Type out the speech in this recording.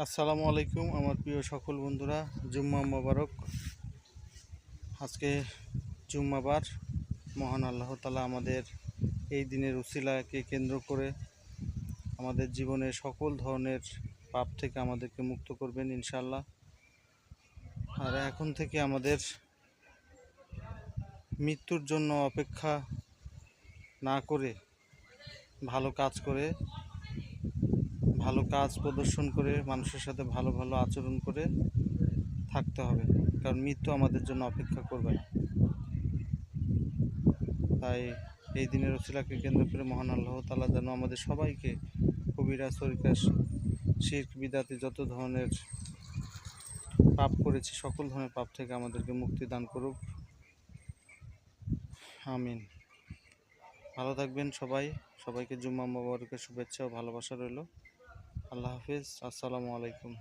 আসসালামু আলাইকুম আমার প্রিয় সকল বন্ধুরা, জুম্মা মোবারক। আজকে জুম্মাবার। মহান আল্লাহ তাআলা আমাদের এই দিনের উসিলাকে কেন্দ্র করে আমাদের জীবনের সকল ধরনের পাপ থেকে আমাদেরকে মুক্ত করবেন ইনশাআল্লাহ। আর এখন থেকে আমাদের মৃত্যুর জন্য অপেক্ষা না করে ভালো কাজ প্রদর্শন করে মানুষের সাথে ভালো আচরণ করে থাকতে হবে, কারণ মৃত্যু আমাদের জন্য অপেক্ষা করবে না। তাই এই দিনের উসিলাকে কেন্দ্র করে মহান আল্লাহ তাআলা যেন আমাদের সবাইকে কবিরা, সগীরা, শিরক, বিদআতি যত ধরনের পাপ করেছি সকল ধরনের পাপ থেকে আমাদেরকে মুক্তি দান করুক, আমিন। ভালো থাকবেন সবাই। সবাইকে জুম্মা মোবারকের শুভেচ্ছা ও ভালোবাসা রইল। আল্লাহ হাফিজ। আসসালামু আলাইকুম।